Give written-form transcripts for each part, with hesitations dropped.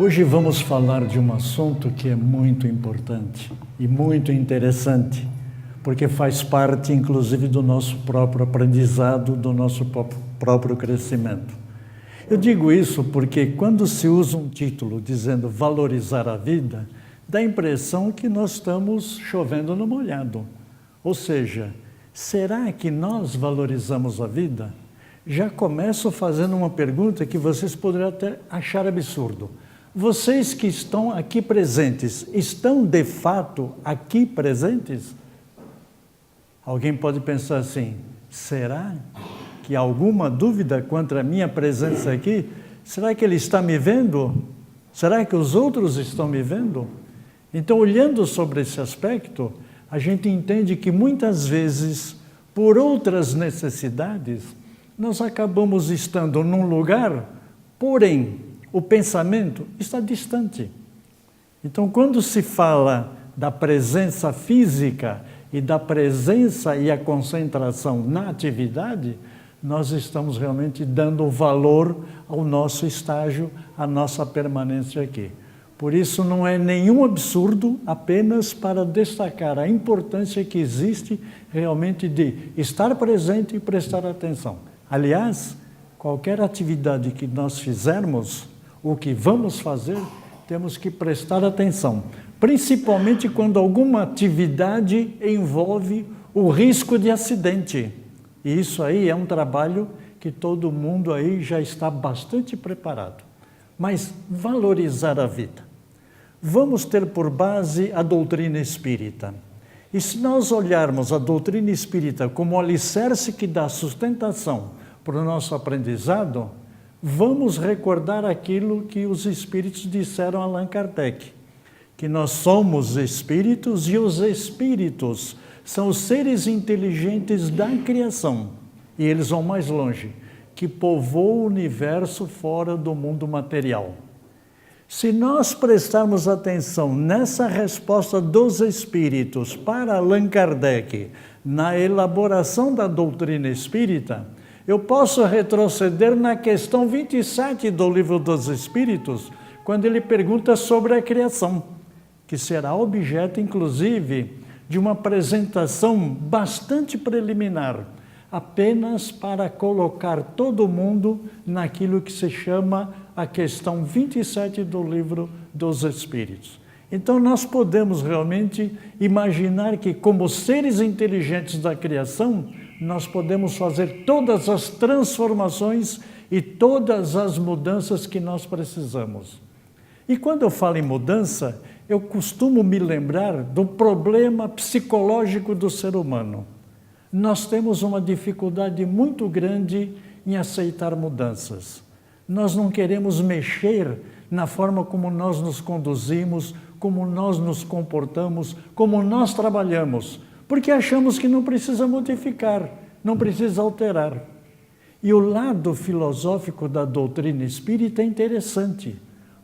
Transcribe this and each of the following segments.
Hoje vamos falar de um assunto que é muito importante e muito interessante, porque faz parte, inclusive, do nosso próprio aprendizado, do nosso próprio crescimento. Eu digo isso porque quando se usa um título dizendo valorizar a vida, dá a impressão que nós estamos chovendo no molhado. Ou seja, será que nós valorizamos a vida? Já começo fazendo uma pergunta que vocês poderiam até achar absurdo. Vocês que estão aqui presentes, estão de fato aqui presentes? Alguém pode pensar assim, será que há alguma dúvida quanto à minha presença aqui? Será que ele está me vendo? Será que os outros estão me vendo? Então, olhando sobre esse aspecto, a gente entende que muitas vezes, por outras necessidades, nós acabamos estando num lugar, porém, o pensamento está distante. Então, quando se fala da presença física e da presença e a concentração na atividade, nós estamos realmente dando valor ao nosso estágio, à nossa permanência aqui. Por isso, não é nenhum absurdo, apenas para destacar a importância que existe realmente de estar presente e prestar atenção. Aliás, qualquer atividade que nós fizermos, o que vamos fazer, temos que prestar atenção, principalmente quando alguma atividade envolve o risco de acidente. E isso aí é um trabalho que todo mundo aí já está bastante preparado. Mas valorizar a vida. Vamos ter por base a doutrina espírita. E se nós olharmos a doutrina espírita como o alicerce que dá sustentação para o nosso aprendizado, vamos recordar aquilo que os espíritos disseram a Allan Kardec, que nós somos espíritos e os espíritos são os seres inteligentes da criação, e eles vão mais longe, que povoam o universo fora do mundo material. Se nós prestarmos atenção nessa resposta dos espíritos para Allan Kardec, na elaboração da doutrina espírita, eu posso retroceder na questão 27 do Livro dos Espíritos, quando ele pergunta sobre a criação, que será objeto, inclusive, de uma apresentação bastante preliminar, apenas para colocar todo mundo naquilo que se chama a questão 27 do Livro dos Espíritos. Então, nós podemos realmente imaginar que, como seres inteligentes da criação, nós podemos fazer todas as transformações e todas as mudanças que nós precisamos. E quando eu falo em mudança, eu costumo me lembrar do problema psicológico do ser humano. Nós temos uma dificuldade muito grande em aceitar mudanças. Nós não queremos mexer na forma como nós nos conduzimos, como nós nos comportamos, como nós trabalhamos, porque achamos que não precisa modificar, não precisa alterar. E o lado filosófico da doutrina espírita é interessante,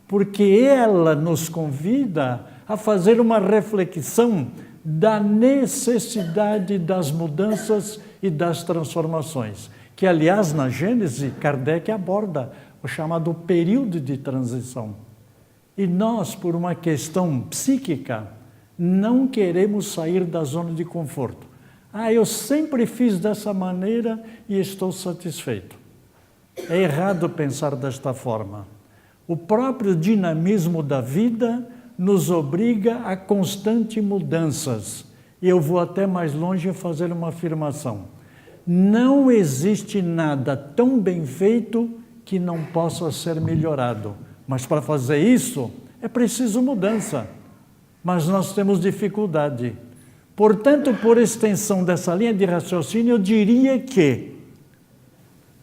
porque ela nos convida a fazer uma reflexão da necessidade das mudanças e das transformações, que, aliás, na Gênese, Kardec aborda o chamado período de transição. E nós, por uma questão psíquica, não queremos sair da zona de conforto. Eu sempre fiz dessa maneira e estou satisfeito. É errado pensar desta forma. O próprio dinamismo da vida nos obriga a constantes mudanças. E eu vou até mais longe fazer uma afirmação. Não existe nada tão bem feito que não possa ser melhorado. Mas para fazer isso, é preciso mudança. Mas nós temos dificuldade. Portanto, por extensão dessa linha de raciocínio, eu diria que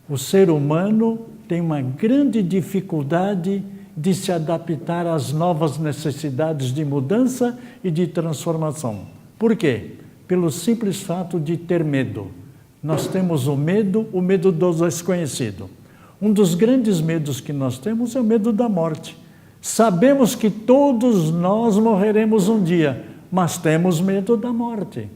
o ser humano tem uma grande dificuldade de se adaptar às novas necessidades de mudança e de transformação. Por quê? Pelo simples fato de ter medo. Nós temos o medo do desconhecido. Um dos grandes medos que nós temos é o medo da morte. Sabemos que todos nós morreremos um dia, mas temos medo da morte.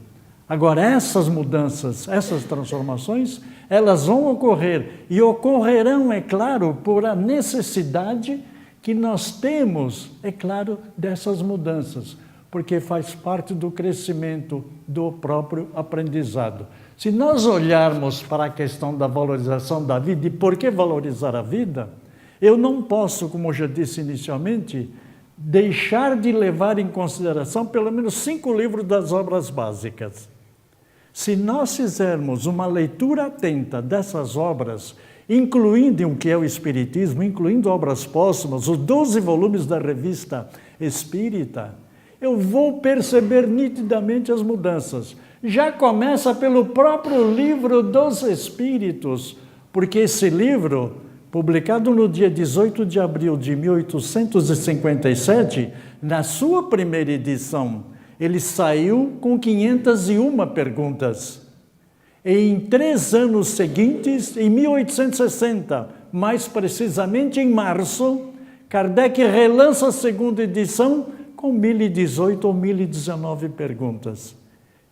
Agora, essas mudanças, essas transformações, elas vão ocorrer e ocorrerão, é claro, por a necessidade que nós temos, é claro, dessas mudanças, porque faz parte do crescimento do próprio aprendizado. Se nós olharmos para a questão da valorização da vida e por que valorizar a vida, eu não posso, como eu já disse inicialmente, deixar de levar em consideração pelo menos 5 livros das obras básicas. Se nós fizermos uma leitura atenta dessas obras, incluindo o que é o Espiritismo, incluindo obras póstumas, os 12 volumes da revista Espírita, eu vou perceber nitidamente as mudanças. Já começa pelo próprio livro dos Espíritos, porque esse livro, publicado no dia 18 de abril de 1857, na sua primeira edição, ele saiu com 501 perguntas. Em 3 anos seguintes, em 1860, mais precisamente em março, Kardec relança a segunda edição com 1018 ou 1019 perguntas.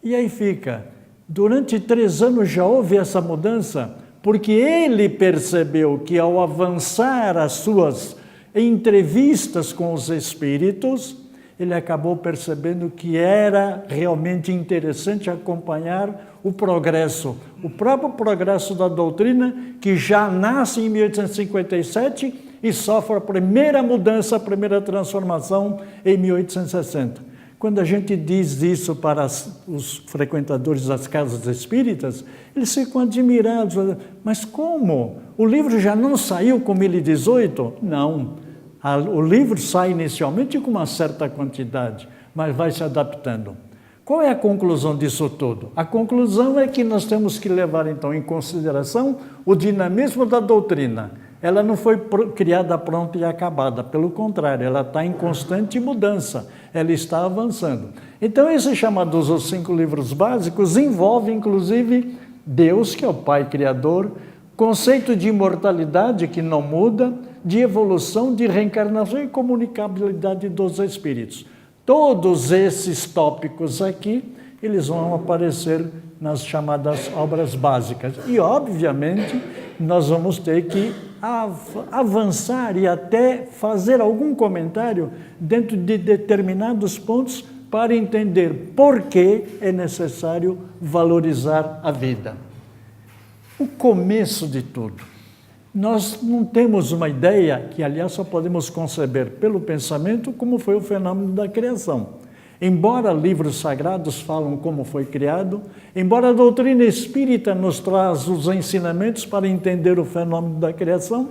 E aí fica, durante 3 anos já houve essa mudança, porque ele percebeu que ao avançar as suas entrevistas com os espíritos, ele acabou percebendo que era realmente interessante acompanhar o progresso, o próprio progresso da doutrina, que já nasce em 1857 e sofre a primeira mudança, a primeira transformação em 1860. Quando a gente diz isso para os frequentadores das casas espíritas, eles ficam admirados. Mas como? O livro já não saiu com 1018? Não. O livro sai inicialmente com uma certa quantidade, mas vai se adaptando. Qual é a conclusão disso tudo? A conclusão é que nós temos que levar, então, em consideração o dinamismo da doutrina. Ela não foi criada pronta e acabada, pelo contrário, ela está em constante mudança, ela está avançando. Então, esses chamados os 5 livros básicos envolvem, inclusive, Deus, que é o Pai Criador, conceito de imortalidade que não muda, de evolução, de reencarnação e comunicabilidade dos espíritos. Todos esses tópicos aqui, eles vão aparecer nas chamadas obras básicas. E, obviamente, nós vamos ter que avançar e até fazer algum comentário dentro de determinados pontos para entender por que é necessário valorizar a vida. O começo de tudo. Nós não temos uma ideia, que aliás só podemos conceber pelo pensamento, como foi o fenômeno da criação. Embora livros sagrados falam como foi criado, embora a doutrina espírita nos traz os ensinamentos para entender o fenômeno da criação,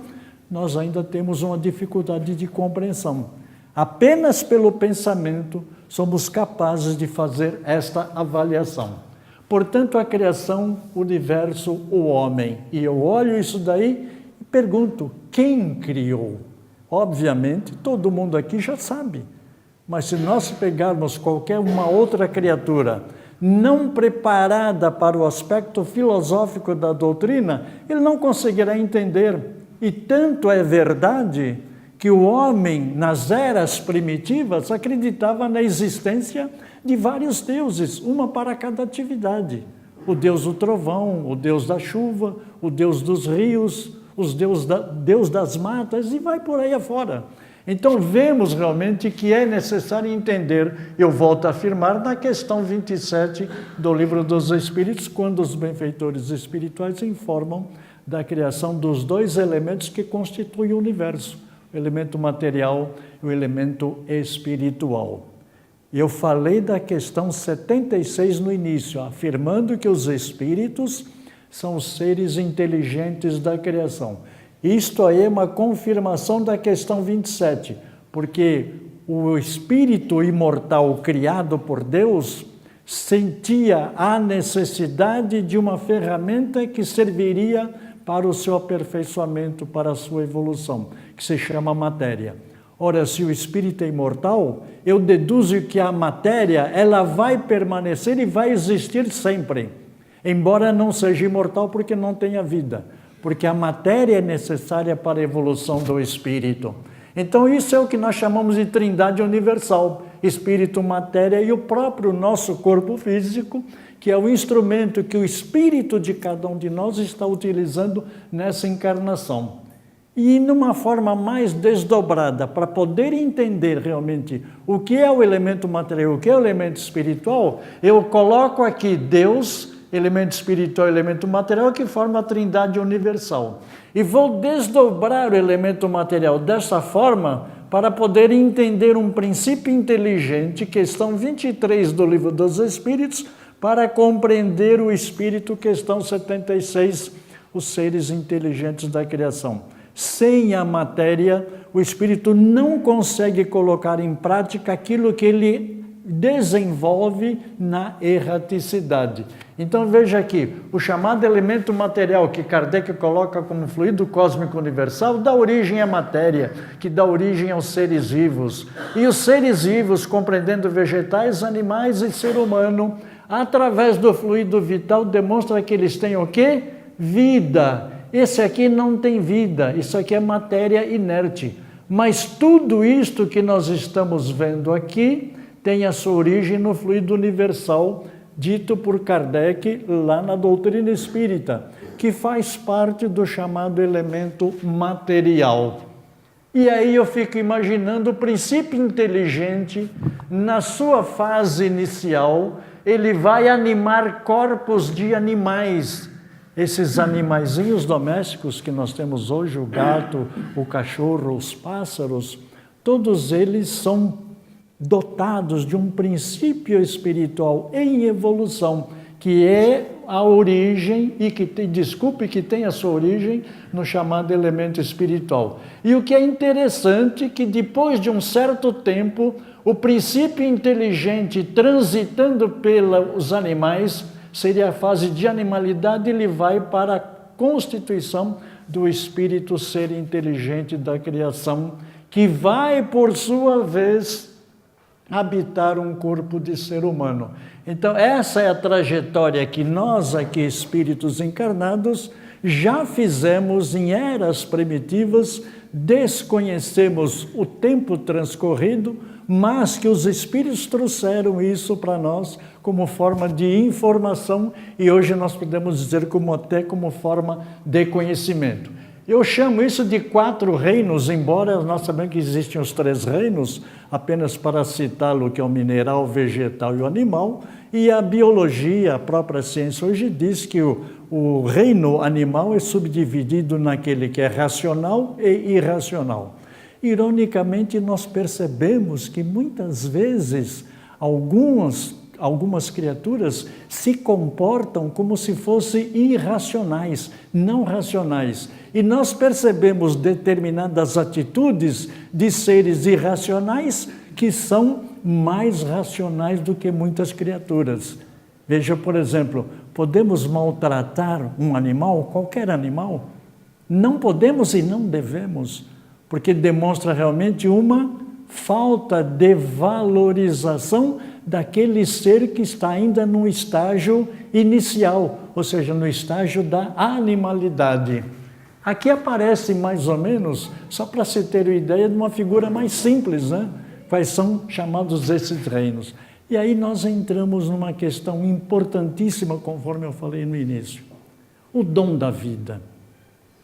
nós ainda temos uma dificuldade de compreensão. Apenas pelo pensamento somos capazes de fazer esta avaliação. Portanto, a criação, o universo, o homem. E eu olho isso daí e pergunto, quem criou? Obviamente, todo mundo aqui já sabe. Mas se nós pegarmos qualquer uma outra criatura não preparada para o aspecto filosófico da doutrina, ele não conseguirá entender. E tanto é verdade que o homem, nas eras primitivas, acreditava na existência de vários deuses, uma para cada atividade. O deus do trovão, o deus da chuva, o deus dos rios, Deus das matas, e vai por aí afora. Então, vemos realmente que é necessário entender, eu volto a afirmar, na questão 27 do Livro dos Espíritos, quando os benfeitores espirituais informam da criação dos 2 elementos que constituem o universo, o elemento material e o elemento espiritual. Eu falei da questão 76 no início, afirmando que os espíritos são os seres inteligentes da criação. Isto aí é uma confirmação da questão 27, porque o espírito imortal criado por Deus sentia a necessidade de uma ferramenta que serviria para o seu aperfeiçoamento, para a sua evolução, que se chama matéria. Ora, se o espírito é imortal, eu deduzo que a matéria ela vai permanecer e vai existir sempre, embora não seja imortal porque não tenha vida, porque a matéria é necessária para a evolução do espírito. Então isso é o que nós chamamos de trindade universal, espírito, matéria e o próprio nosso corpo físico, que é o instrumento que o espírito de cada um de nós está utilizando nessa encarnação. E numa forma mais desdobrada, para poder entender realmente o que é o elemento material, o que é o elemento espiritual, eu coloco aqui Deus, elemento espiritual e elemento material, que forma a trindade universal. E vou desdobrar o elemento material dessa forma para poder entender um princípio inteligente, questão 23 do Livro dos Espíritos, para compreender o Espírito, questão 76, os seres inteligentes da criação. Sem a matéria, o Espírito não consegue colocar em prática aquilo que ele desenvolve na erraticidade. Então veja aqui, o chamado elemento material que Kardec coloca como fluido cósmico universal dá origem à matéria, que dá origem aos seres vivos. E os seres vivos, compreendendo vegetais, animais e ser humano, através do fluido vital, demonstra que eles têm o quê? Vida. Esse aqui não tem vida, isso aqui é matéria inerte. Mas tudo isto que nós estamos vendo aqui tem a sua origem no fluido universal, dito por Kardec lá na doutrina espírita, que faz parte do chamado elemento material. E aí eu fico imaginando o princípio inteligente, na sua fase inicial, ele vai animar corpos de animais. Esses animaizinhos domésticos que nós temos hoje, o gato, o cachorro, os pássaros, todos eles são dotados de um princípio espiritual em evolução, que é a origem, e que tem a sua origem no chamado elemento espiritual. E o que é interessante, que depois de um certo tempo, o princípio inteligente transitando pelos animais, seria a fase de animalidade, ele vai para a constituição do espírito ser inteligente da criação, que vai, por sua vez, habitar um corpo de ser humano. Então, essa é a trajetória que nós aqui, espíritos encarnados, já fizemos em eras primitivas, desconhecemos o tempo transcorrido, mas que os espíritos trouxeram isso para nós como forma de informação, e hoje nós podemos dizer até como forma de conhecimento. Eu chamo isso de 4 reinos, embora nós sabemos que existem os 3 reinos, apenas para citá-lo, que é o mineral, o vegetal e o animal, e a biologia, a própria ciência hoje diz que o reino animal é subdividido naquele que é racional e irracional. Ironicamente, nós percebemos que muitas vezes algumas criaturas se comportam como se fossem irracionais, não racionais. E nós percebemos determinadas atitudes de seres irracionais que são mais racionais do que muitas criaturas. Veja, por exemplo, podemos maltratar um animal, qualquer animal? Não podemos e não devemos, porque demonstra realmente uma falta de valorização daquele ser que está ainda no estágio inicial, ou seja, no estágio da animalidade. Aqui aparece mais ou menos, só para se ter uma ideia de uma figura mais simples, né? Quais são chamados esses reinos. E aí nós entramos numa questão importantíssima, conforme eu falei no início. O dom da vida.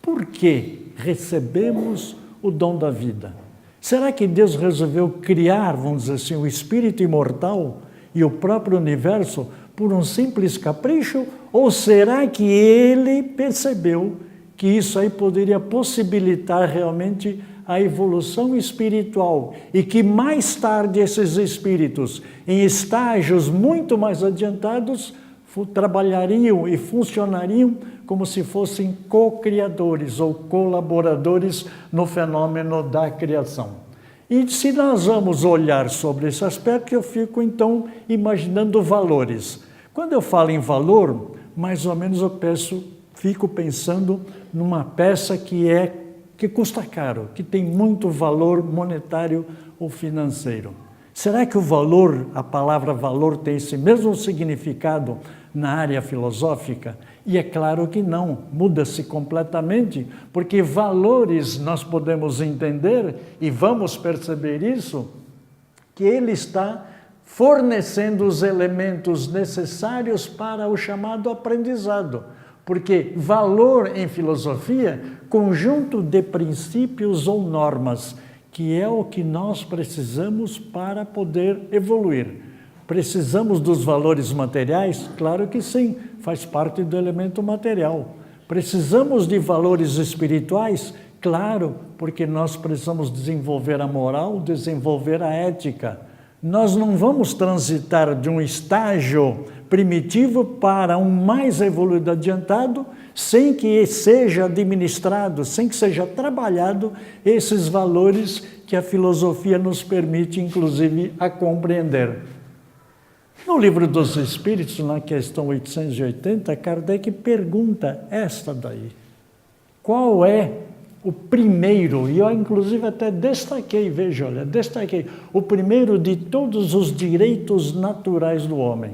Por que recebemos o dom da vida? Será que Deus resolveu criar, vamos dizer assim, o espírito imortal e o próprio universo por um simples capricho? Ou será que Ele percebeu que isso aí poderia possibilitar realmente a evolução espiritual e que mais tarde esses espíritos, em estágios muito mais adiantados, trabalhariam e funcionariam como se fossem co-criadores ou colaboradores no fenômeno da criação. E se nós vamos olhar sobre esse aspecto, eu fico então imaginando valores. Quando eu falo em valor, mais ou menos fico pensando numa peça que custa caro, que tem muito valor monetário ou financeiro. Será que o valor, a palavra valor, tem esse mesmo significado na área filosófica? E é claro que não, muda-se completamente, porque valores nós podemos entender, e vamos perceber isso, que ele está fornecendo os elementos necessários para o chamado aprendizado. Porque valor em filosofia, conjunto de princípios ou normas, que é o que nós precisamos para poder evoluir. Precisamos dos valores materiais? Claro que sim, faz parte do elemento material. Precisamos de valores espirituais? Claro, porque nós precisamos desenvolver a moral, desenvolver a ética. Nós não vamos transitar de um estágio primitivo para um mais evoluído adiantado, sem que seja administrado, sem que seja trabalhado esses valores que a filosofia nos permite, inclusive, a compreender. No Livro dos Espíritos, na questão 880, Kardec pergunta esta daí. Qual é o primeiro, e eu inclusive até destaquei, veja, olha, destaquei, o primeiro de todos os direitos naturais do homem.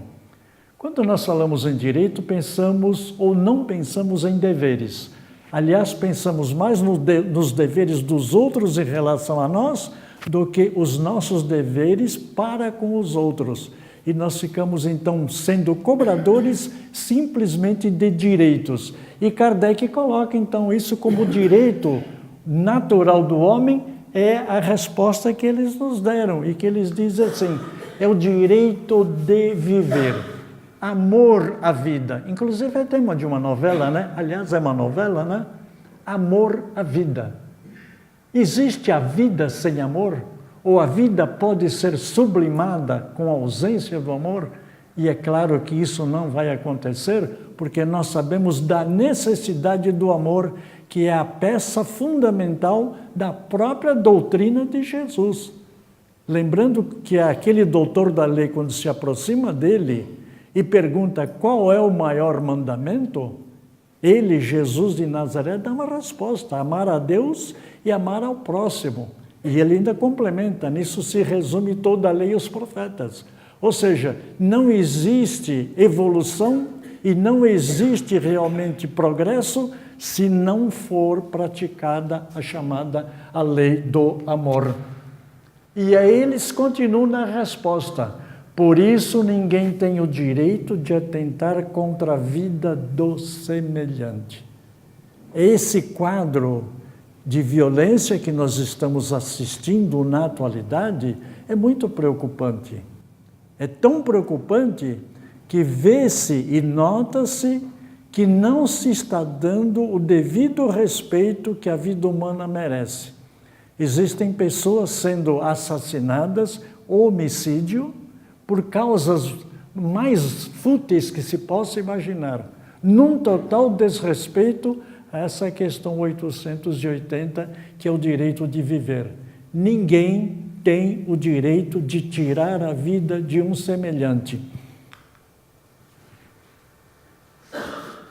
Quando nós falamos em direito, pensamos ou não pensamos em deveres. Aliás, pensamos mais nos deveres dos outros em relação a nós do que os nossos deveres para com os outros. E nós ficamos, então, sendo cobradores simplesmente de direitos. E Kardec coloca, então, isso como direito natural do homem, é a resposta que eles nos deram. E que eles dizem assim, é o direito de viver. Amor à vida. Inclusive é tema de uma novela, né? Aliás, é uma novela, né? Amor à vida. Existe a vida sem amor? Ou a vida pode ser sublimada com a ausência do amor? E é claro que isso não vai acontecer, porque nós sabemos da necessidade do amor, que é a peça fundamental da própria doutrina de Jesus. Lembrando que aquele doutor da lei, quando se aproxima dele e pergunta qual é o maior mandamento, ele, Jesus de Nazaré, dá uma resposta: amar a Deus e amar ao próximo. E ele ainda complementa, nisso se resume toda a lei e os profetas. Ou seja, não existe evolução e não existe realmente progresso se não for praticada a chamada a lei do amor. E aí eles continuam na resposta: por isso ninguém tem o direito de atentar contra a vida do semelhante. Esse quadro de violência que nós estamos assistindo na atualidade é muito preocupante. É tão preocupante que vê-se e nota-se que não se está dando o devido respeito que a vida humana merece. Existem pessoas sendo assassinadas, homicídio, por causas mais fúteis que se possa imaginar, num total desrespeito a essa questão 880, que é o direito de viver. Ninguém tem o direito de tirar a vida de um semelhante.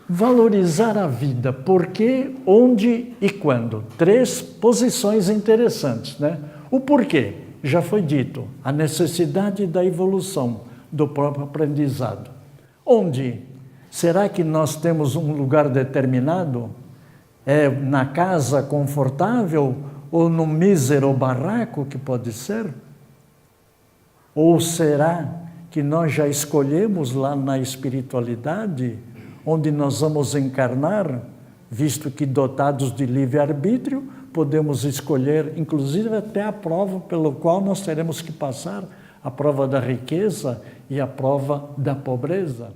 Valorizar a vida, por quê, onde e quando? 3 posições interessantes, né? O porquê, já foi dito, a necessidade da evolução do próprio aprendizado. Onde? Será que nós temos um lugar determinado? É na casa confortável ou no mísero barraco que pode ser? Ou será que nós já escolhemos lá na espiritualidade onde nós vamos encarnar, visto que dotados de livre-arbítrio, podemos escolher, inclusive até a prova pelo qual nós teremos que passar, a prova da riqueza e a prova da pobreza.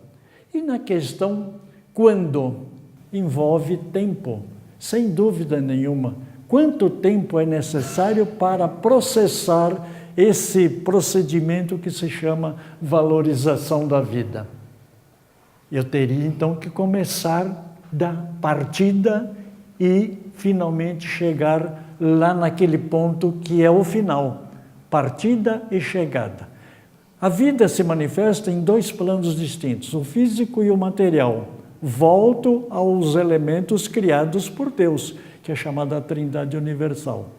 E na questão quando envolve tempo, sem dúvida nenhuma. Quanto tempo é necessário para processar esse procedimento que se chama valorização da vida? Eu teria então que começar da partida e finalmente chegar lá naquele ponto que é o final, partida e chegada. A vida se manifesta em 2 planos distintos, o físico e o material. Volto aos elementos criados por Deus, que é chamada Trindade Universal.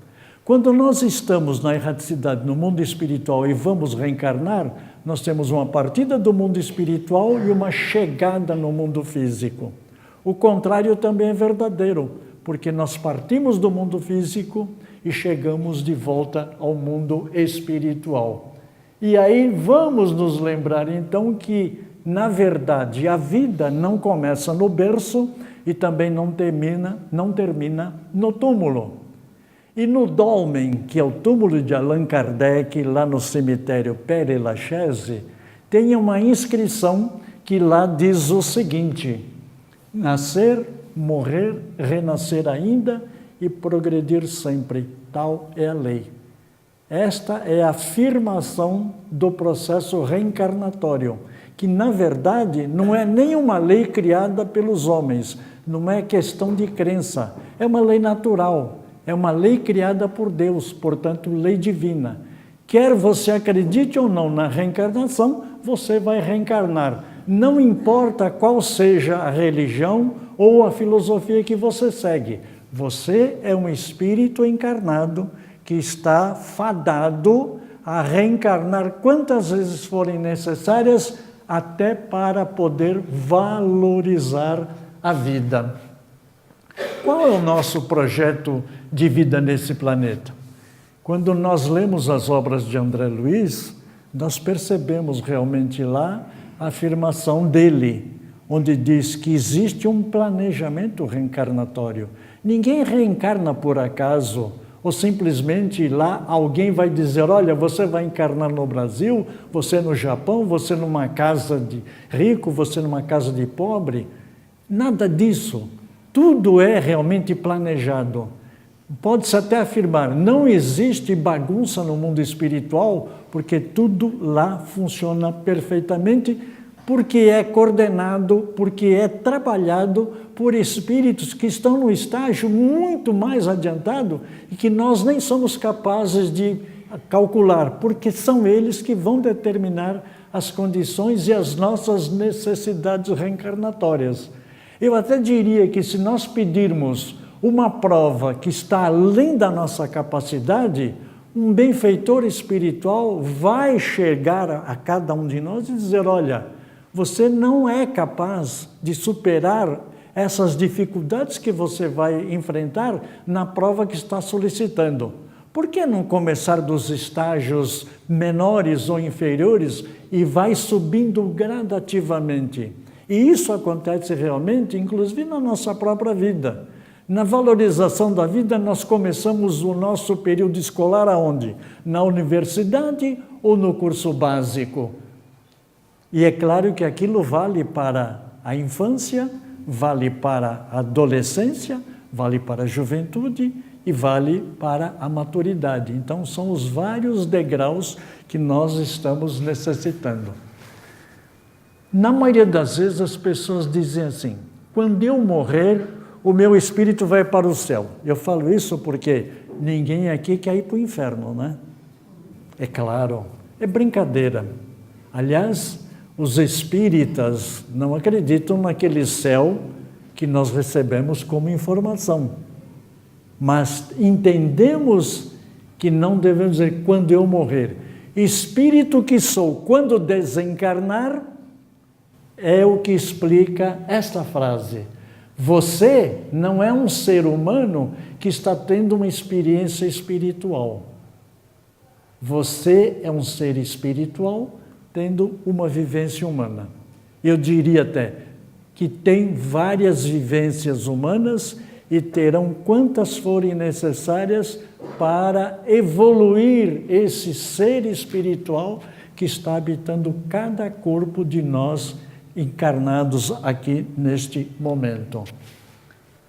Quando nós estamos na erraticidade no mundo espiritual e vamos reencarnar, nós temos uma partida do mundo espiritual e uma chegada no mundo físico. O contrário também é verdadeiro, porque nós partimos do mundo físico e chegamos de volta ao mundo espiritual. E aí vamos nos lembrar então que na verdade, a vida não começa no berço e também não termina no túmulo. E no dolmen, que é o túmulo de Allan Kardec, lá no cemitério Père Lachaise, tem uma inscrição que lá diz o seguinte: nascer, morrer, renascer ainda e progredir sempre. Tal é a lei. Esta é a afirmação do processo reencarnatório, que na verdade não é nenhuma lei criada pelos homens, não é questão de crença, é uma lei natural, é uma lei criada por Deus, portanto, lei divina. Quer você acredite ou não na reencarnação, você vai reencarnar. Não importa qual seja a religião ou a filosofia que você segue, você é um espírito encarnado que está fadado a reencarnar quantas vezes forem necessárias, até para poder valorizar a vida. Qual é o nosso projeto de vida nesse planeta? Quando nós lemos as obras de André Luiz, nós percebemos realmente lá a afirmação dele, onde diz que existe um planejamento reencarnatório. Ninguém reencarna por acaso, ou simplesmente lá alguém vai dizer, olha, você vai encarnar no Brasil, você no Japão, você numa casa de rico, você numa casa de pobre. Nada disso. Tudo é realmente planejado. Pode-se até afirmar, não existe bagunça no mundo espiritual, porque tudo lá funciona perfeitamente, porque é coordenado, porque é trabalhado por espíritos que estão no estágio muito mais adiantado e que nós nem somos capazes de calcular, porque são eles que vão determinar as condições e as nossas necessidades reencarnatórias. Eu até diria que se nós pedirmos uma prova que está além da nossa capacidade, um benfeitor espiritual vai chegar a cada um de nós e dizer, olha, você não é capaz de superar essas dificuldades que você vai enfrentar na prova que está solicitando. Por que não começar dos estágios menores ou inferiores e vai subindo gradativamente? E isso acontece realmente, inclusive na nossa própria vida. Na valorização da vida, nós começamos o nosso período escolar aonde? Na universidade ou no curso básico? E é claro que aquilo vale para a infância, vale para a adolescência, vale para a juventude e vale para a maturidade. Então, são os vários degraus que nós estamos necessitando. Na maioria das vezes, as pessoas dizem assim, quando eu morrer, o meu espírito vai para o céu. Eu falo isso porque ninguém aqui quer ir para o inferno, né? É claro, é brincadeira. Aliás, os espíritas não acreditam naquele céu que nós recebemos como informação. Mas entendemos que não devemos dizer quando eu morrer. Espírito que sou, quando desencarnar, é o que explica esta frase. Você não é um ser humano que está tendo uma experiência espiritual. Você é um ser espiritual tendo uma vivência humana. Eu diria até que tem várias vivências humanas e terão quantas forem necessárias para evoluir esse ser espiritual que está habitando cada corpo de nós encarnados aqui neste momento.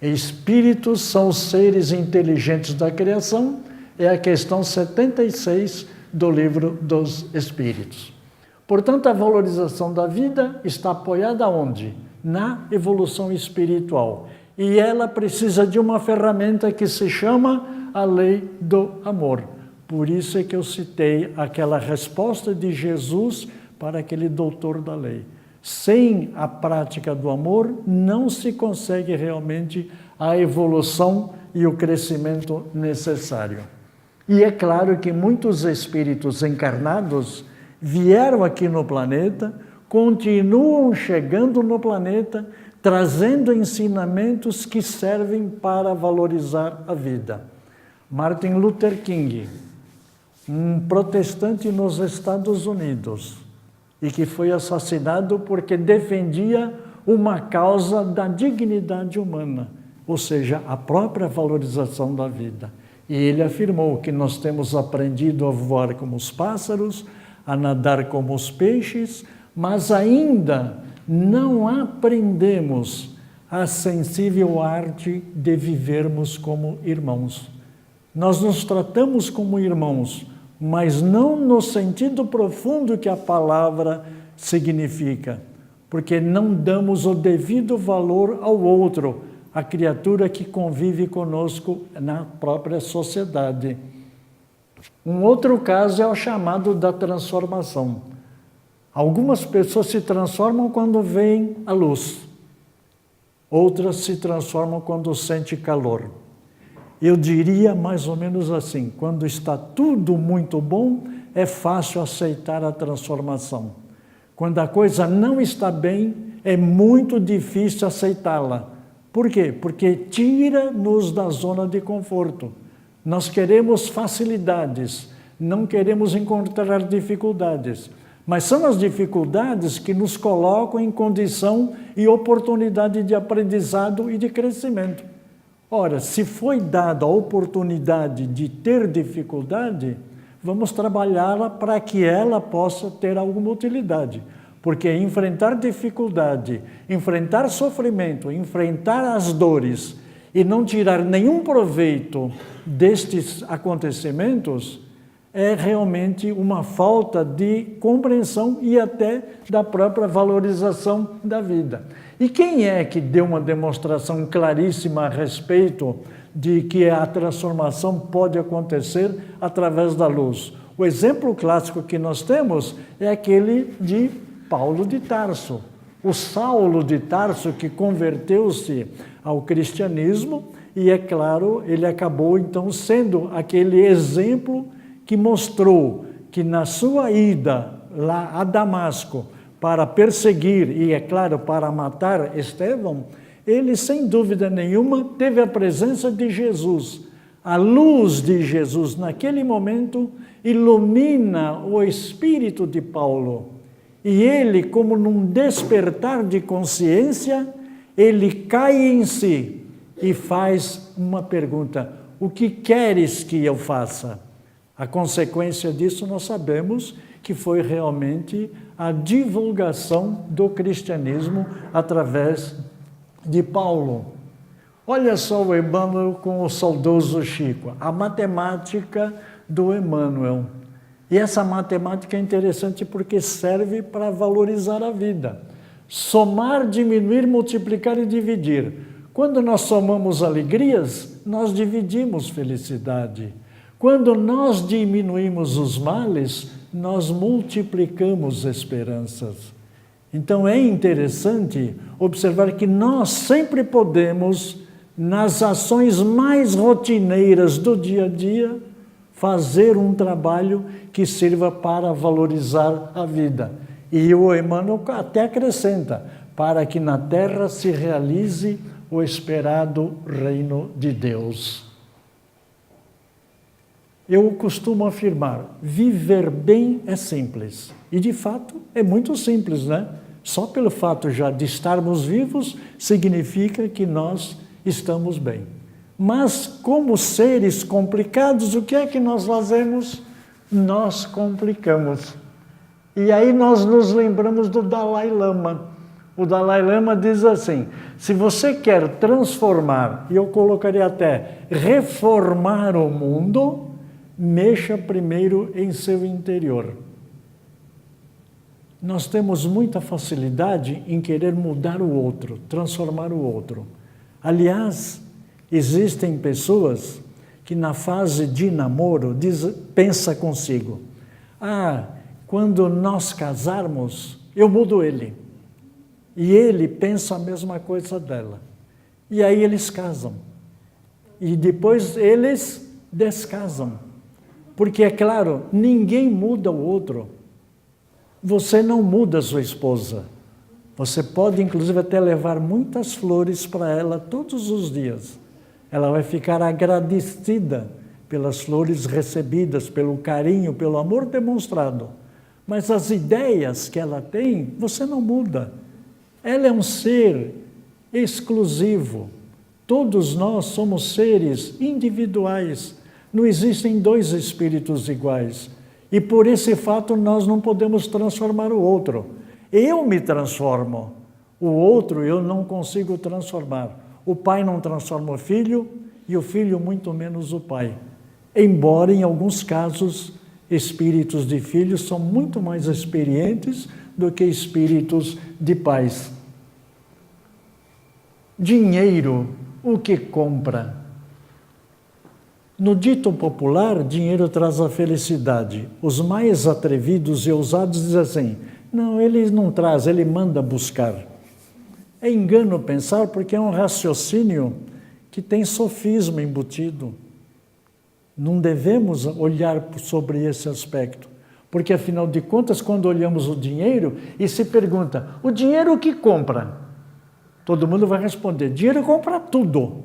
Espíritos são os seres inteligentes da criação, é a questão 76 do Livro dos Espíritos. Portanto, a valorização da vida está apoiada onde? Na evolução espiritual. E ela precisa de uma ferramenta que se chama a lei do amor. Por isso é que eu citei aquela resposta de Jesus para aquele doutor da lei. Sem a prática do amor, não se consegue realmente a evolução e o crescimento necessário. E é claro que muitos espíritos encarnados vieram aqui no planeta, continuam chegando no planeta, trazendo ensinamentos que servem para valorizar a vida. Martin Luther King, um protestante nos Estados Unidos, e que foi assassinado porque defendia uma causa da dignidade humana, ou seja, a própria valorização da vida. E ele afirmou que nós temos aprendido a voar como os pássaros, a nadar como os peixes, mas ainda não aprendemos a sensível arte de vivermos como irmãos. Nós nos tratamos como irmãos, mas não no sentido profundo que a palavra significa, porque não damos o devido valor ao outro, a criatura que convive conosco na própria sociedade. Um outro caso é o chamado da transformação. Algumas pessoas se transformam quando veem a luz, outras se transformam quando sentem calor. Eu diria mais ou menos assim: quando está tudo muito bom, é fácil aceitar a transformação. Quando a coisa não está bem, é muito difícil aceitá-la. Por quê? Porque tira-nos da zona de conforto. Nós queremos facilidades, não queremos encontrar dificuldades. Mas são as dificuldades que nos colocam em condição e oportunidade de aprendizado e de crescimento. Ora, se foi dada a oportunidade de ter dificuldade, vamos trabalhá-la para que ela possa ter alguma utilidade. Porque enfrentar dificuldade, enfrentar sofrimento, enfrentar as dores e não tirar nenhum proveito destes acontecimentos é realmente uma falta de compreensão e até da própria valorização da vida. E quem é que deu uma demonstração claríssima a respeito de que a transformação pode acontecer através da luz? O exemplo clássico que nós temos é aquele de Paulo de Tarso. O Saulo de Tarso, que converteu-se ao cristianismo, e é claro, ele acabou então sendo aquele exemplo que mostrou que na sua ida lá a Damasco para perseguir e, é claro, para matar Estevão, ele, sem dúvida nenhuma, teve a presença de Jesus. A luz de Jesus, naquele momento, ilumina o espírito de Paulo. E ele, como num despertar de consciência, ele cai em si e faz uma pergunta: o que queres que eu faça? A consequência disso nós sabemos que foi realmente a divulgação do cristianismo através de Paulo. Olha só o Emmanuel com o saudoso Chico, a matemática do Emmanuel. E essa matemática é interessante porque serve para valorizar a vida. Somar, diminuir, multiplicar e dividir. Quando nós somamos alegrias, nós dividimos felicidade. Quando nós diminuímos os males, nós multiplicamos esperanças. Então é interessante observar que nós sempre podemos, nas ações mais rotineiras do dia a dia, fazer um trabalho que sirva para valorizar a vida. E o Emmanuel até acrescenta, para que na terra se realize o esperado reino de Deus. Eu costumo afirmar, viver bem é simples. E de fato é muito simples, né? Só pelo fato já de estarmos vivos, significa que nós estamos bem. Mas como seres complicados, o que é que nós fazemos? Nós complicamos. E aí nós nos lembramos do Dalai Lama. O Dalai Lama diz assim: se você quer transformar, e eu colocaria até reformar o mundo, mexa primeiro em seu interior. Nós temos muita facilidade em querer mudar o outro, transformar o outro. Aliás, existem pessoas que na fase de namoro pensa consigo: quando nós casarmos, eu mudo ele. E ele pensa a mesma coisa dela. E aí eles casam. E depois eles descasam. Porque, é claro, ninguém muda o outro. Você não muda a sua esposa. Você pode, inclusive, até levar muitas flores para ela todos os dias. Ela vai ficar agradecida pelas flores recebidas, pelo carinho, pelo amor demonstrado. Mas as ideias que ela tem, você não muda. Ela é um ser exclusivo. Todos nós somos seres individuais. Não existem dois espíritos iguais. E por esse fato nós não podemos transformar o outro. Eu me transformo. O outro eu não consigo transformar. O pai não transforma o filho e o filho muito menos o pai. Embora em alguns casos espíritos de filhos são muito mais experientes do que espíritos de pais. Dinheiro, o que compra? No dito popular, dinheiro traz a felicidade. Os mais atrevidos e ousados dizem assim, não, ele não traz, ele manda buscar. É engano pensar porque é um raciocínio que tem sofisma embutido. Não devemos olhar sobre esse aspecto, porque afinal de contas, quando olhamos o dinheiro e se pergunta, o dinheiro o que compra? Todo mundo vai responder, dinheiro compra tudo.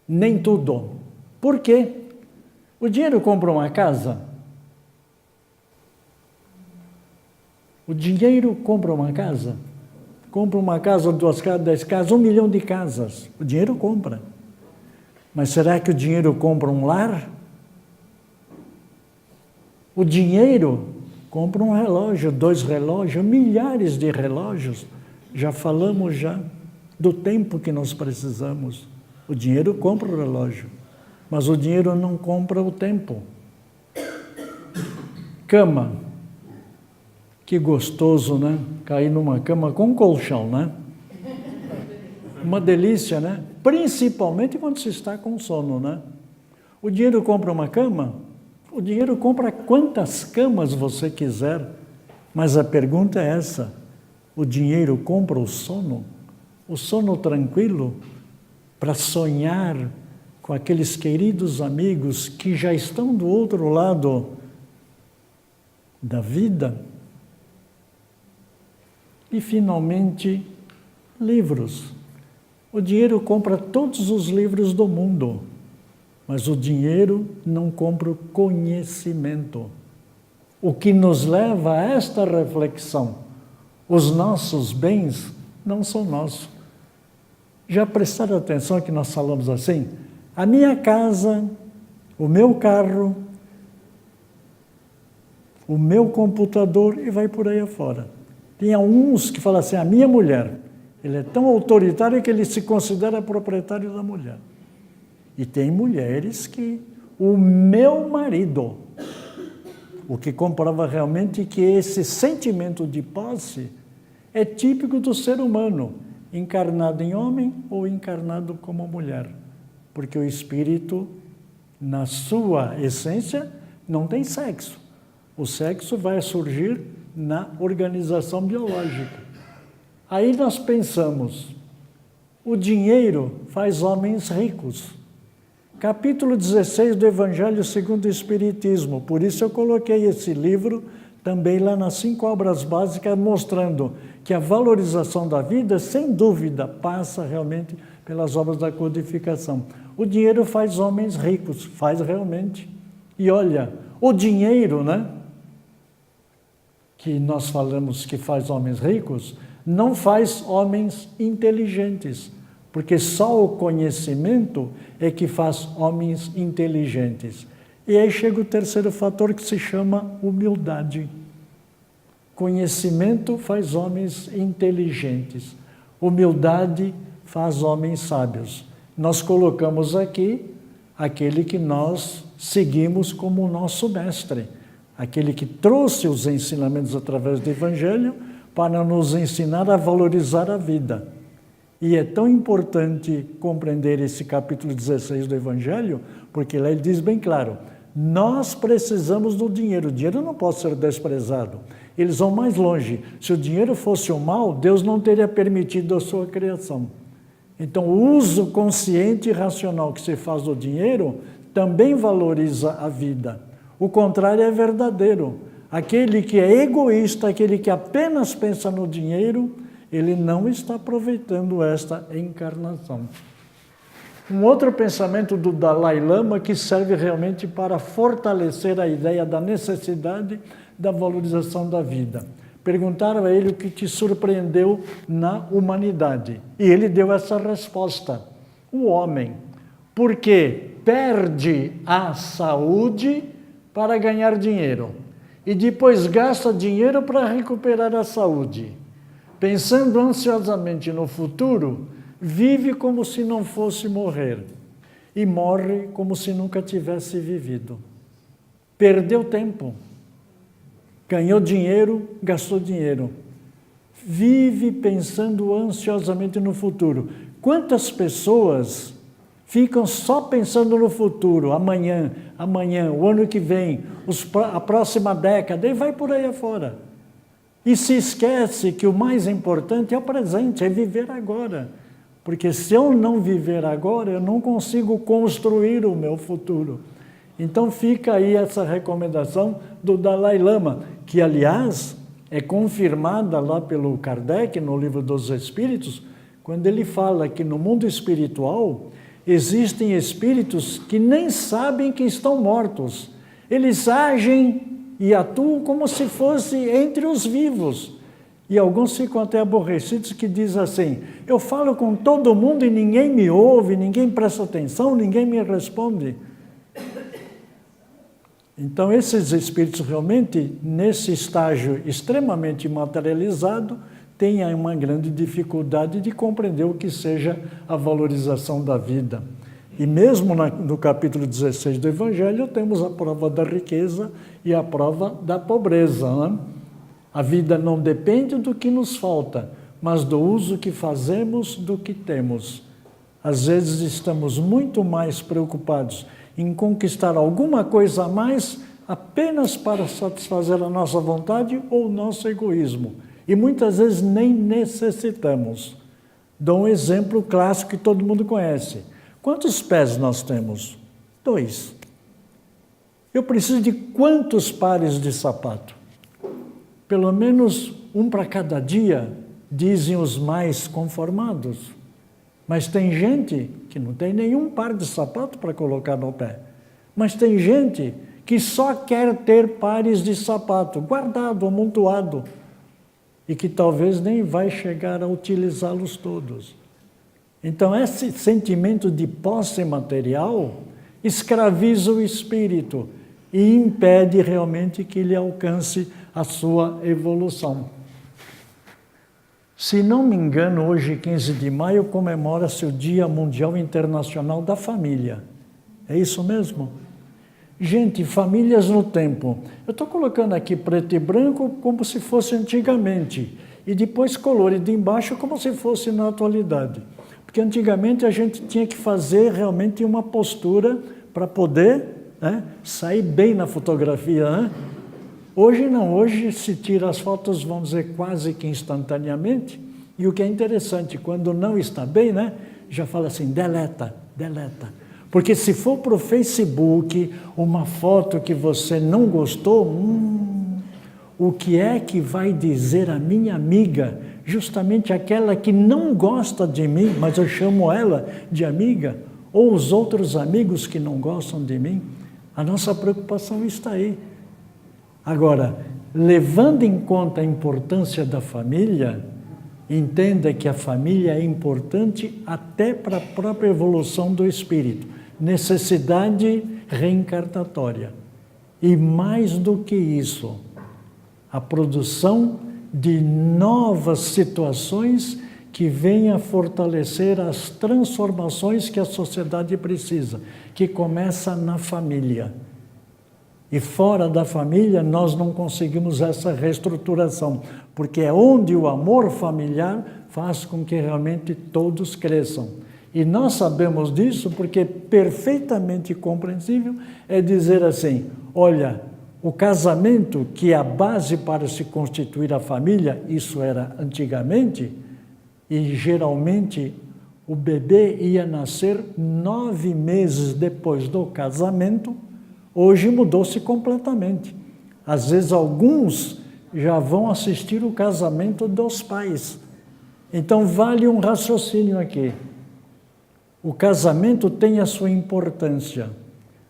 Nem tudo. Por quê? O dinheiro compra uma casa? O dinheiro compra uma casa? Compra uma casa, 2 casas, 10 casas, 1 milhão de casas. O dinheiro compra. Mas será que o dinheiro compra um lar? O dinheiro compra um relógio, 2 relógios, milhares de relógios. Já falamos do tempo que nós precisamos. O dinheiro compra o relógio, mas o dinheiro não compra o tempo. Cama. Que gostoso, né? Cair numa cama com colchão, né? Uma delícia, né? Principalmente quando se está com sono, né? O dinheiro compra uma cama? O dinheiro compra quantas camas você quiser. Mas a pergunta é essa. O dinheiro compra o sono? O sono tranquilo? Para sonhar com aqueles queridos amigos que já estão do outro lado da vida? E, finalmente, livros. O dinheiro compra todos os livros do mundo, mas o dinheiro não compra o conhecimento. O que nos leva a esta reflexão, os nossos bens não são nossos. Já prestaram atenção que nós falamos assim? A minha casa, o meu carro, o meu computador e vai por aí afora. Tem uns que falam assim, a minha mulher, ele é tão autoritário que ele se considera proprietário da mulher. E tem mulheres que, o meu marido, o que comprova realmente que esse sentimento de posse é típico do ser humano, encarnado em homem ou encarnado como mulher. Porque o espírito, na sua essência, não tem sexo. O sexo vai surgir na organização biológica. Aí nós pensamos, o dinheiro faz homens ricos. Capítulo 16 do Evangelho segundo o Espiritismo, por isso eu coloquei esse livro também lá nas 5 obras básicas, mostrando que a valorização da vida, sem dúvida, passa realmente pelas obras da codificação. O dinheiro faz homens ricos, faz realmente. E olha, o dinheiro, né? Que nós falamos que faz homens ricos, não faz homens inteligentes, porque só o conhecimento é que faz homens inteligentes. E aí chega o terceiro fator que se chama humildade. Conhecimento faz homens inteligentes, humildade faz homens sábios. Nós colocamos aqui aquele que nós seguimos como o nosso mestre, aquele que trouxe os ensinamentos através do Evangelho para nos ensinar a valorizar a vida. E é tão importante compreender esse capítulo 16 do Evangelho, porque lá ele diz bem claro, nós precisamos do dinheiro, o dinheiro não pode ser desprezado. Eles vão mais longe, se o dinheiro fosse o mal, Deus não teria permitido a sua criação. Então o uso consciente e racional que se faz do dinheiro também valoriza a vida. O contrário é verdadeiro. Aquele que é egoísta, aquele que apenas pensa no dinheiro, ele não está aproveitando esta encarnação. Um outro pensamento do Dalai Lama que serve realmente para fortalecer a ideia da necessidade da valorização da vida. Perguntaram a ele o que te surpreendeu na humanidade. E ele deu essa resposta. O homem, porque perde a saúde para ganhar dinheiro e depois gasta dinheiro para recuperar a saúde. Pensando ansiosamente no futuro, vive como se não fosse morrer e morre como se nunca tivesse vivido. Perdeu tempo, ganhou dinheiro, gastou dinheiro. Vive pensando ansiosamente no futuro. Quantas pessoas ficam só pensando no futuro, amanhã, o ano que vem, a próxima década, e vai por aí afora. E se esquece que o mais importante é o presente, é viver agora. Porque se eu não viver agora, eu não consigo construir o meu futuro. Então fica aí essa recomendação do Dalai Lama, que aliás é confirmada lá pelo Kardec no Livro dos Espíritos, quando ele fala que no mundo espiritual existem espíritos que nem sabem que estão mortos. Eles agem e atuam como se fosse entre os vivos. E alguns ficam até aborrecidos que dizem assim, eu falo com todo mundo e ninguém me ouve, ninguém presta atenção, ninguém me responde. Então esses espíritos realmente, nesse estágio extremamente materializado, têm uma grande dificuldade de compreender o que seja a valorização da vida. E mesmo no capítulo 16 do Evangelho, temos a prova da riqueza e a prova da pobreza. Né? A vida não depende do que nos falta, mas do uso que fazemos do que temos. Às vezes estamos muito mais preocupados em conquistar alguma coisa a mais apenas para satisfazer a nossa vontade ou o nosso egoísmo. E muitas vezes nem necessitamos. Dou um exemplo clássico que todo mundo conhece. Quantos pés nós temos? 2. Eu preciso de quantos pares de sapato? Pelo menos um para cada dia, dizem os mais conformados. Mas tem gente que não tem nenhum par de sapato para colocar no pé. Mas tem gente que só quer ter pares de sapato, guardado, amontoado, e que talvez nem vai chegar a utilizá-los todos. Então, esse sentimento de posse material escraviza o espírito e impede realmente que ele alcance a sua evolução. Se não me engano, hoje, 15 de maio, comemora-se o Dia Mundial Internacional da Família. É isso mesmo? Gente, famílias no tempo. Eu estou colocando aqui preto e branco como se fosse antigamente, e depois colorido embaixo como se fosse na atualidade. Porque antigamente a gente tinha que fazer realmente uma postura para poder sair bem na fotografia. Né? Hoje não, hoje se tira as fotos, vamos dizer, quase que instantaneamente, e o que é interessante, quando não está bem, né, já fala assim, deleta. Porque se for para o Facebook uma foto que você não gostou, o que é que vai dizer a minha amiga, justamente aquela que não gosta de mim, mas eu chamo ela de amiga, ou os outros amigos que não gostam de mim? A nossa preocupação está aí. Agora, levando em conta a importância da família, entenda que a família é importante até para a própria evolução do espírito, necessidade reencarnatória. E mais do que isso, a produção de novas situações que venham a fortalecer as transformações que a sociedade precisa, que começa na família. E fora da família, nós não conseguimos essa reestruturação, porque é onde o amor familiar faz com que realmente todos cresçam. E nós sabemos disso porque perfeitamente compreensível é dizer assim, olha, o casamento, que é a base para se constituir a família, isso era antigamente, e geralmente o bebê ia nascer 9 meses depois do casamento. Hoje mudou-se completamente. Às vezes alguns já vão assistir o casamento dos pais. Então vale um raciocínio aqui. O casamento tem a sua importância,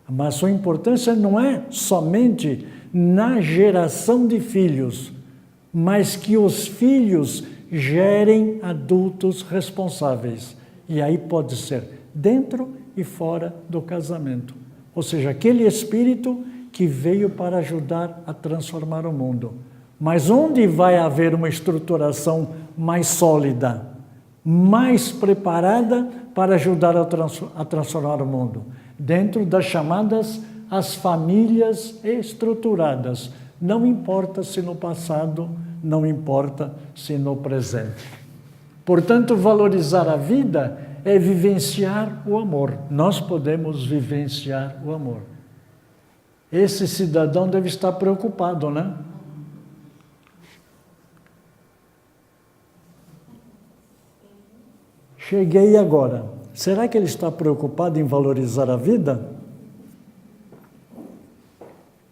mas a sua importância não é somente na geração de filhos, mas que os filhos gerem adultos responsáveis. E aí pode ser dentro e fora do casamento. Ou seja, aquele espírito que veio para ajudar a transformar o mundo. Mas onde vai haver uma estruturação mais sólida, mais preparada para ajudar a transformar o mundo? Dentro das chamadas as famílias estruturadas. Não importa se no passado, não importa se no presente. Portanto, valorizar a vida é vivenciar o amor. Nós podemos vivenciar o amor. Esse cidadão deve estar preocupado, né? Cheguei agora. Será que ele está preocupado em valorizar a vida?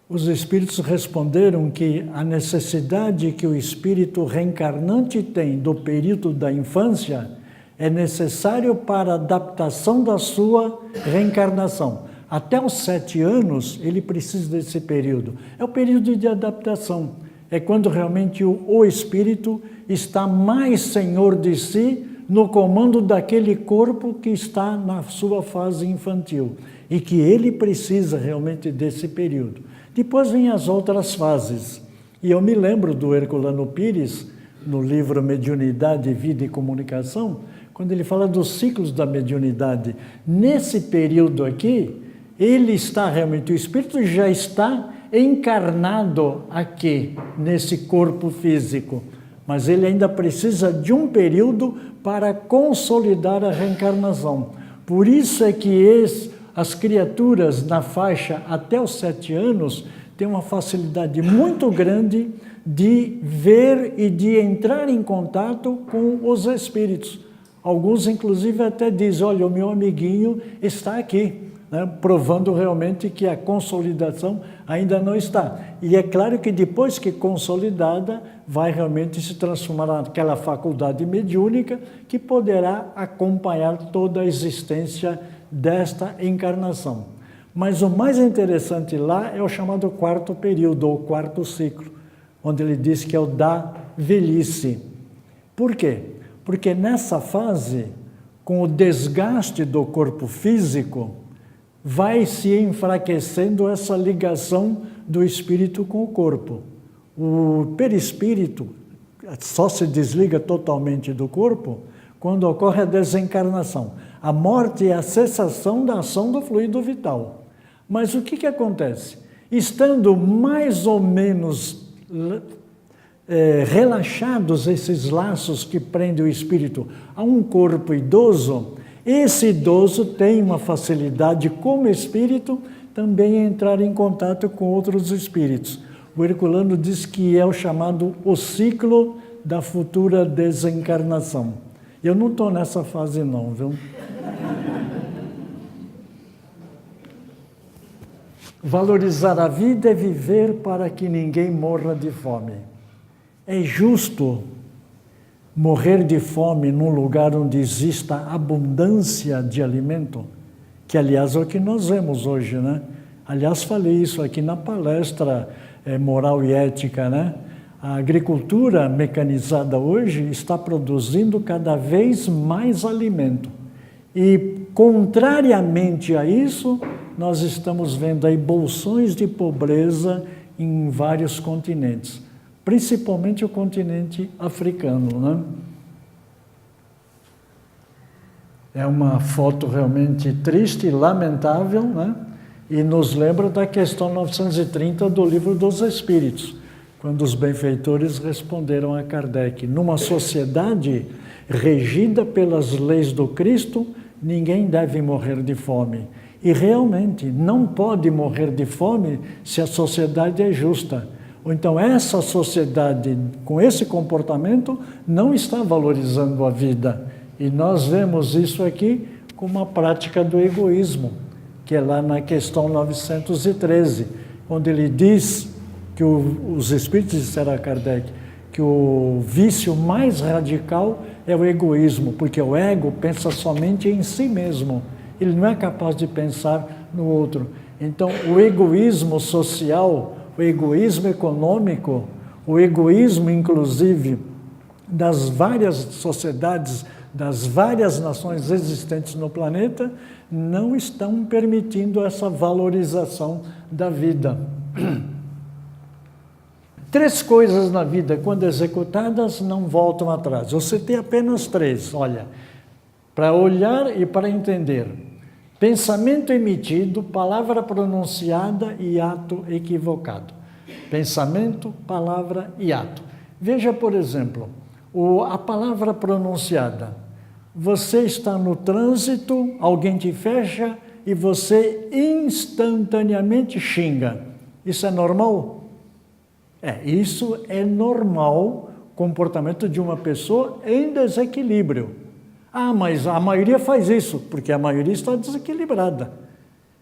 Os espíritos responderam que a necessidade que o espírito reencarnante tem do período da infância é necessário para a adaptação da sua reencarnação. Até os 7 anos, ele precisa desse período. É o período de adaptação. É quando realmente o espírito está mais senhor de si, no comando daquele corpo que está na sua fase infantil. E que ele precisa realmente desse período. Depois vem as outras fases. E eu me lembro do Herculano Pires, no livro Mediunidade, Vida e Comunicação, quando ele fala dos ciclos da mediunidade. Nesse período aqui, ele está realmente, o espírito já está encarnado aqui, nesse corpo físico. Mas ele ainda precisa de um período para consolidar a reencarnação. Por isso é que as criaturas na faixa até os 7 anos têm uma facilidade muito grande de ver e de entrar em contato com os espíritos. Alguns, inclusive, até dizem, olha, o meu amiguinho está aqui, né? Provando realmente que a consolidação ainda não está. E é claro que depois que consolidada, vai realmente se transformar naquela faculdade mediúnica que poderá acompanhar toda a existência desta encarnação. Mas o mais interessante lá é o chamado 4º período, ou 4º ciclo, onde ele diz que é o da velhice. Por quê? Porque nessa fase, com o desgaste do corpo físico, vai se enfraquecendo essa ligação do espírito com o corpo. O perispírito só se desliga totalmente do corpo quando ocorre a desencarnação. A morte é a cessação da ação do fluido vital. Mas o que acontece? Estando mais ou menos relaxados esses laços que prendem o espírito a um corpo idoso, esse idoso tem uma facilidade, como espírito, também a entrar em contato com outros espíritos. O Herculano diz que é o chamado o ciclo da futura desencarnação. Eu não estou nessa fase não, viu? Valorizar a vida é viver para que ninguém morra de fome. É justo morrer de fome num lugar onde exista abundância de alimento? Que, aliás, é o que nós vemos hoje, né? Aliás, falei isso aqui na palestra Moral e Ética, né? A agricultura mecanizada hoje está produzindo cada vez mais alimento. E, contrariamente a isso, nós estamos vendo aí bolsões de pobreza em vários continentes, principalmente o continente africano, né? É uma foto realmente triste e lamentável, né? E nos lembra da questão 930 do Livro dos Espíritos, quando os benfeitores responderam a Kardec: numa sociedade regida pelas leis do Cristo, ninguém deve morrer de fome. E realmente não pode morrer de fome se a sociedade é justa. Ou então essa sociedade, com esse comportamento, não está valorizando a vida. E nós vemos isso aqui como uma prática do egoísmo, que é lá na questão 913, onde ele diz que os espíritos disseram a Kardec que o vício mais radical é o egoísmo, porque o ego pensa somente em si mesmo, ele não é capaz de pensar no outro. Então, o egoísmo social o egoísmo econômico, o egoísmo, inclusive, das várias sociedades, das várias nações existentes no planeta, não estão permitindo essa valorização da vida. 3 coisas na vida, quando executadas, não voltam atrás. Eu citei apenas 3, olha, para olhar e para entender. Pensamento emitido, palavra pronunciada e ato equivocado. Pensamento, palavra e ato. Veja, por exemplo, a palavra pronunciada. Você está no trânsito, alguém te fecha e você instantaneamente xinga. Isso é normal? Isso é normal, comportamento de uma pessoa em desequilíbrio. Ah, mas a maioria faz isso, porque a maioria está desequilibrada.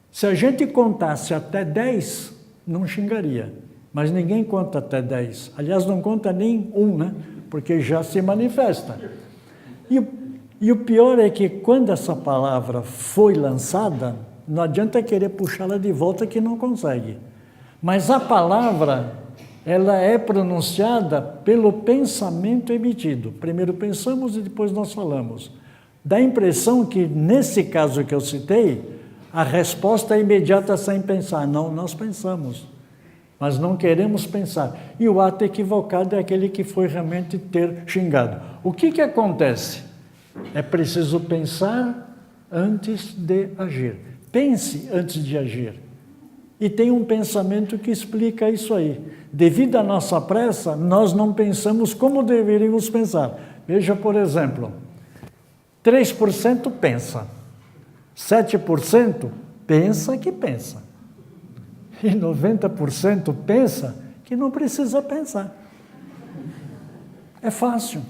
Se a gente contasse até 10, não xingaria. Mas ninguém conta até 10. Aliás, não conta nem 1, né? Porque já se manifesta. E o pior é que quando essa palavra foi lançada, não adianta querer puxá-la de volta que não consegue. Mas a palavra, ela é pronunciada pelo pensamento emitido. Primeiro pensamos e depois nós falamos. Dá a impressão que, nesse caso que eu citei, a resposta é imediata sem pensar. Não, nós pensamos, mas não queremos pensar. E o ato equivocado é aquele que foi realmente ter xingado. O que acontece? É preciso pensar antes de agir. Pense antes de agir. E tem um pensamento que explica isso aí. Devido à nossa pressa, nós não pensamos como deveríamos pensar. Veja, por exemplo, 3% pensa, 7% pensa que pensa, e 90% pensa que não precisa pensar. É fácil.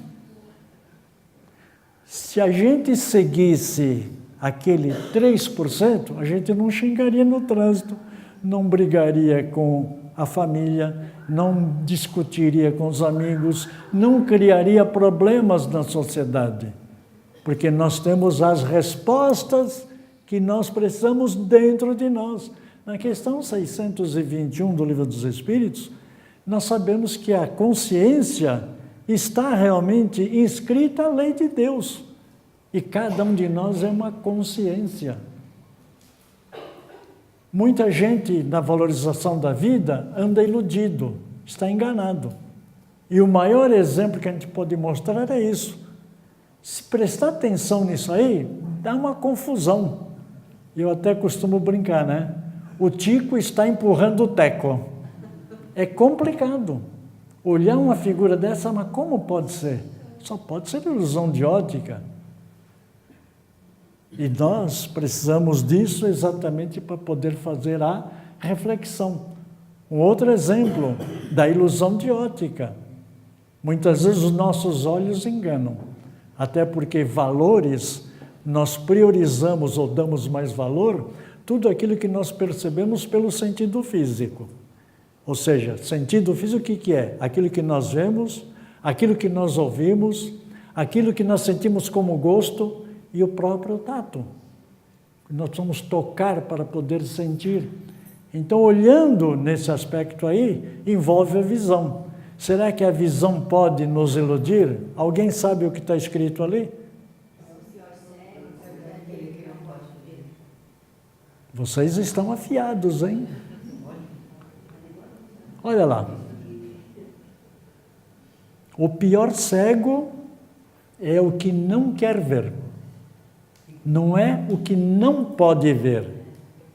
Se a gente seguisse aquele 3%, a gente não xingaria no trânsito, não brigaria com a família, não discutiria com os amigos, não criaria problemas na sociedade, porque nós temos as respostas que nós precisamos dentro de nós. Na questão 621 do Livro dos Espíritos, nós sabemos que a consciência está realmente inscrita à lei de Deus. E cada um de nós é uma consciência. Muita gente, na valorização da vida, anda iludido, está enganado. E o maior exemplo que a gente pode mostrar é isso. Se prestar atenção nisso aí, dá uma confusão. Eu até costumo brincar, né? O Tico está empurrando o Teco. É complicado. Olhar uma figura dessa, mas como pode ser? Só pode ser ilusão de ótica. E nós precisamos disso exatamente para poder fazer a reflexão. Um outro exemplo da ilusão de ótica. Muitas vezes os nossos olhos enganam, até porque valores, nós priorizamos ou damos mais valor tudo aquilo que nós percebemos pelo sentido físico. Ou seja, sentido físico o que é? Aquilo que nós vemos, aquilo que nós ouvimos, aquilo que nós sentimos como gosto, e o próprio tato. Nós vamos tocar para poder sentir. Então, olhando nesse aspecto aí, envolve a visão. Será que a visão pode nos iludir? Alguém sabe o que está escrito ali? Vocês estão afiados, hein? Olha lá. O pior cego é o que não quer ver. Não é o que não pode ver,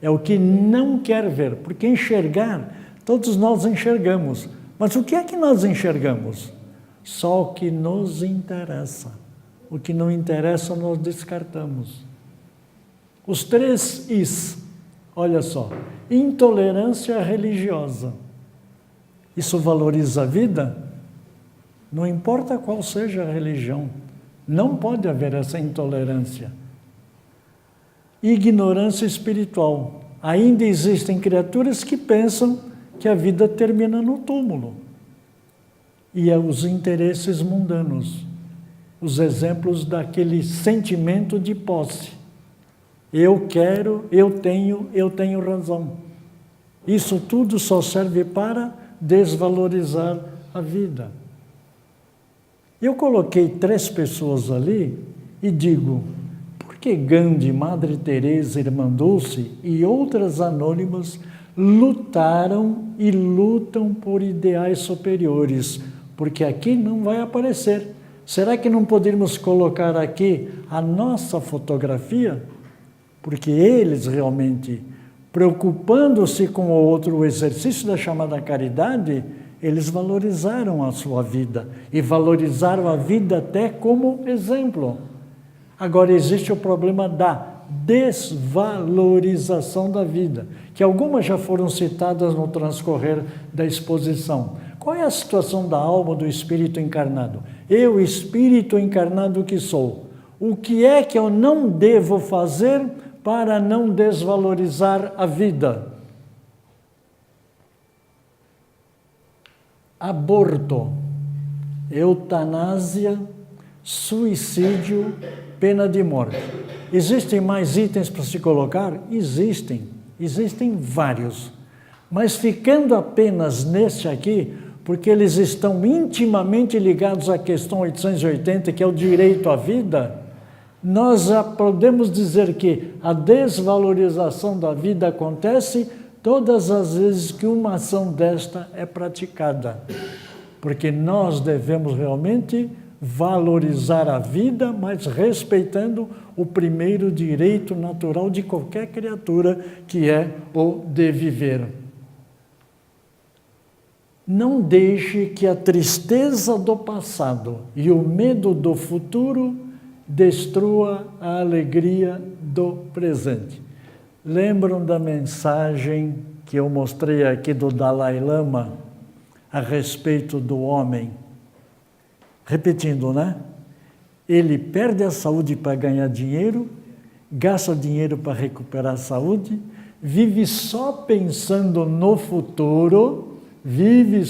é o que não quer ver, porque enxergar, todos nós enxergamos, mas o que é que nós enxergamos? Só o que nos interessa, o que não interessa nós descartamos. Os 3 Is, olha só, intolerância religiosa, isso valoriza a vida? Não importa qual seja a religião, não pode haver essa intolerância. Ignorância espiritual. Ainda existem criaturas que pensam que a vida termina no túmulo. E é os interesses mundanos, os exemplos daquele sentimento de posse. Eu quero, eu tenho razão. Isso tudo só serve para desvalorizar a vida. Eu coloquei 3 pessoas ali e digo, por que Gandhi, Madre Teresa, Irmã Dulce e outras anônimas lutaram e lutam por ideais superiores? Porque aqui não vai aparecer. Será que não poderíamos colocar aqui a nossa fotografia? Porque eles realmente, preocupando-se com o outro, o exercício da chamada caridade, eles valorizaram a sua vida e valorizaram a vida até como exemplo. Agora existe o problema da desvalorização da vida, que algumas já foram citadas no transcorrer da exposição. Qual é a situação da alma do espírito encarnado? Eu, espírito encarnado que sou, o que é que eu não devo fazer para não desvalorizar a vida? Aborto, eutanásia, suicídio, pena de morte. Existem mais itens para se colocar? Existem vários. Mas ficando apenas neste aqui, porque eles estão intimamente ligados à questão 880, que é o direito à vida, nós já podemos dizer que a desvalorização da vida acontece todas as vezes que uma ação desta é praticada. Porque nós devemos realmente valorizar a vida, mas respeitando o primeiro direito natural de qualquer criatura, que é o de viver. Não deixe que a tristeza do passado e o medo do futuro destrua a alegria do presente. Lembram da mensagem que eu mostrei aqui do Dalai Lama a respeito do homem? Repetindo, né? Ele perde a saúde para ganhar dinheiro, gasta dinheiro para recuperar a saúde, vive só pensando no futuro, vive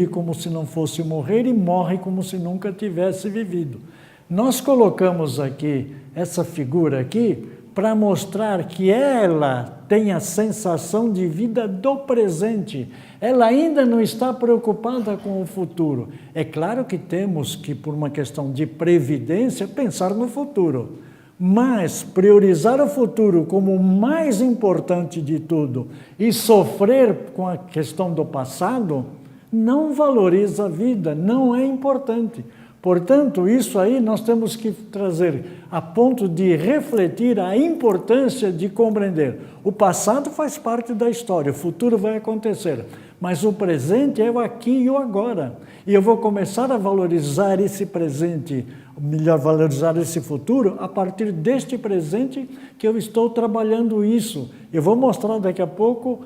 como se não fosse morrer e morre como se nunca tivesse vivido. Nós colocamos aqui essa figura aqui para mostrar que ela tem a sensação de vida do presente. Ela ainda não está preocupada com o futuro. É claro que temos que, por uma questão de previdência, pensar no futuro. Mas priorizar o futuro como o mais importante de tudo e sofrer com a questão do passado não valoriza a vida, não é importante. Portanto, isso aí nós temos que trazer a ponto de refletir a importância de compreender. O passado faz parte da história, o futuro vai acontecer, mas o presente é o aqui e o agora. E eu vou começar a valorizar esse presente, melhor, valorizar esse futuro, a partir deste presente que eu estou trabalhando isso. Eu vou mostrar daqui a pouco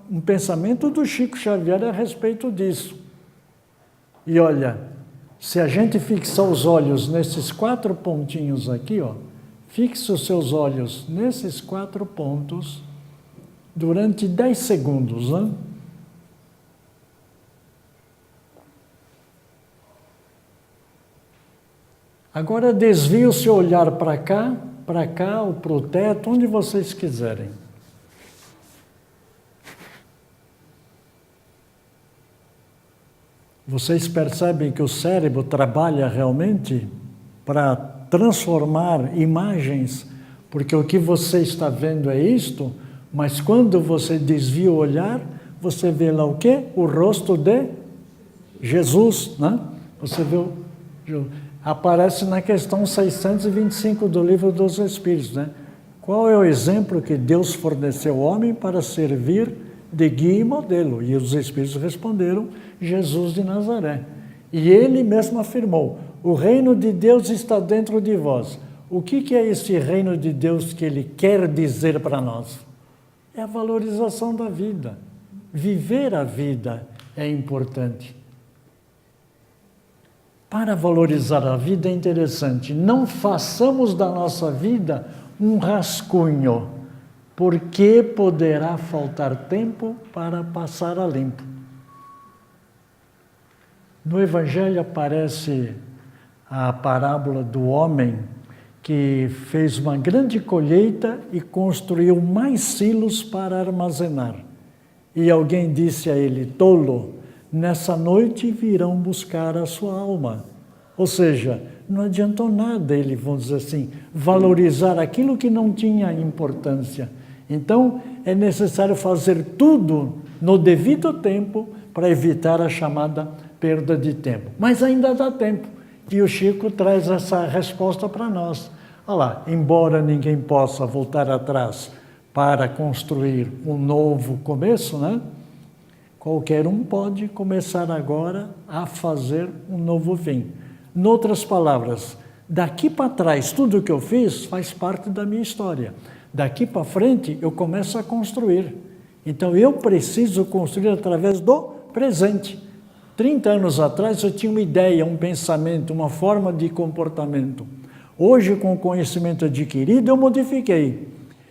um pensamento do Chico Xavier a respeito disso. E olha, se a gente fixar os olhos nesses 4 pontinhos aqui, ó, fixe os seus olhos nesses 4 pontos durante 10 segundos, né? Agora desvie o seu olhar para cá, ou para o teto, onde vocês quiserem. Vocês percebem que o cérebro trabalha realmente para transformar imagens, porque o que você está vendo é isto, mas quando você desvia o olhar, você vê lá o quê? O rosto de Jesus, né? Você vê aparece na questão 625 do Livro dos Espíritos, né? Qual é o exemplo que Deus forneceu ao homem para servir de guia e modelo? E os Espíritos responderam, Jesus de Nazaré. E ele mesmo afirmou, o reino de Deus está dentro de vós. O que é esse reino de Deus que ele quer dizer para nós? É a valorização da vida. Viver a vida é importante. Para valorizar a vida é interessante, não façamos da nossa vida um rascunho, porque poderá faltar tempo para passar a limpo. No Evangelho aparece a parábola do homem que fez uma grande colheita e construiu mais silos para armazenar. E alguém disse a ele: tolo, nessa noite virão buscar a sua alma. Ou seja, não adiantou nada ele, vamos dizer assim, valorizar aquilo que não tinha importância. Então, é necessário fazer tudo no devido tempo para evitar a chamada perda de tempo. Mas ainda dá tempo. E o Chico traz essa resposta para nós. Olha lá, embora ninguém possa voltar atrás para construir um novo começo, né? Qualquer um pode começar agora a fazer um novo fim. Em outras palavras, daqui para trás, tudo o que eu fiz faz parte da minha história. Daqui para frente, eu começo a construir. Então, eu preciso construir através do presente. 30 anos atrás, eu tinha uma ideia, um pensamento, uma forma de comportamento. Hoje, com o conhecimento adquirido, eu modifiquei.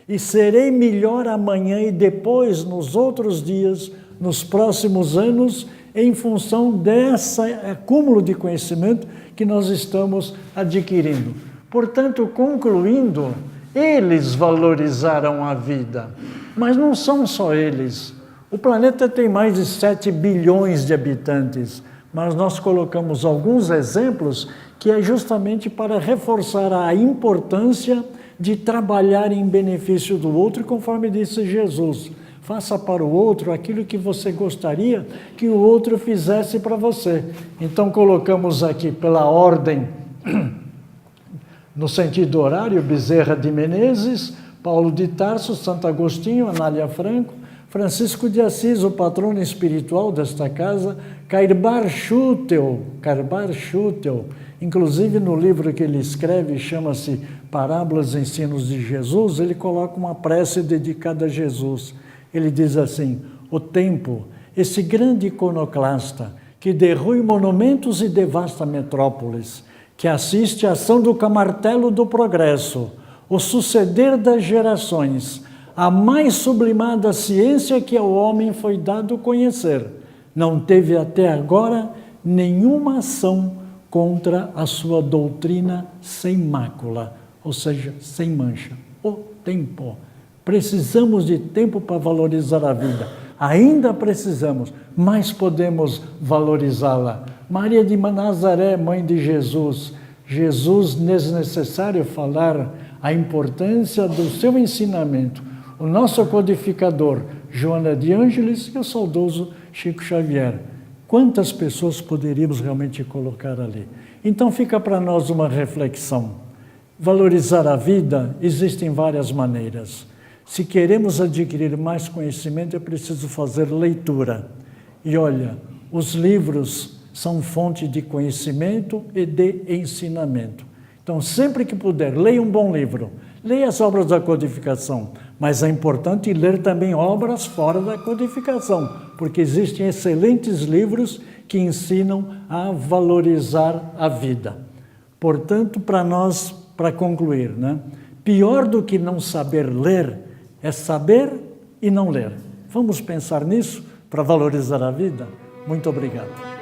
E serei melhor amanhã e depois, nos outros dias, nos próximos anos, em função desse acúmulo de conhecimento que nós estamos adquirindo. Portanto, concluindo, eles valorizaram a vida, mas não são só eles. O planeta tem mais de 7 bilhões de habitantes, mas nós colocamos alguns exemplos que é justamente para reforçar a importância de trabalhar em benefício do outro, conforme disse Jesus. Faça para o outro aquilo que você gostaria que o outro fizesse para você. Então, colocamos aqui pela ordem, no sentido horário, Bezerra de Menezes, Paulo de Tarso, Santo Agostinho, Anália Franco, Francisco de Assis, o patrono espiritual desta casa, Carbar Schutel, inclusive no livro que ele escreve, chama-se Parábolas e Ensinos de Jesus, ele coloca uma prece dedicada a Jesus. Ele diz assim: o tempo, esse grande iconoclasta que derrui monumentos e devasta metrópoles, que assiste à ação do camartelo do progresso, o suceder das gerações, a mais sublimada ciência que ao homem foi dado conhecer, não teve até agora nenhuma ação contra a sua doutrina sem mácula, ou seja, sem mancha. O tempo. Precisamos de tempo para valorizar a vida. Ainda precisamos, mas podemos valorizá-la. Maria de Nazaré, mãe de Jesus. Jesus, desnecessário falar a importância do seu ensinamento. O nosso codificador, Joana de Ângeles, e o saudoso Chico Xavier. Quantas pessoas poderíamos realmente colocar ali? Então fica para nós uma reflexão. Valorizar a vida existem várias maneiras. Se queremos adquirir mais conhecimento, é preciso fazer leitura. E olha, os livros são fonte de conhecimento e de ensinamento. Então, sempre que puder, leia um bom livro. Leia as obras da codificação. Mas é importante ler também obras fora da codificação, porque existem excelentes livros que ensinam a valorizar a vida. Portanto, para nós, para concluir, né? Pior do que não saber ler é saber e não ler. Vamos pensar nisso para valorizar a vida? Muito obrigado.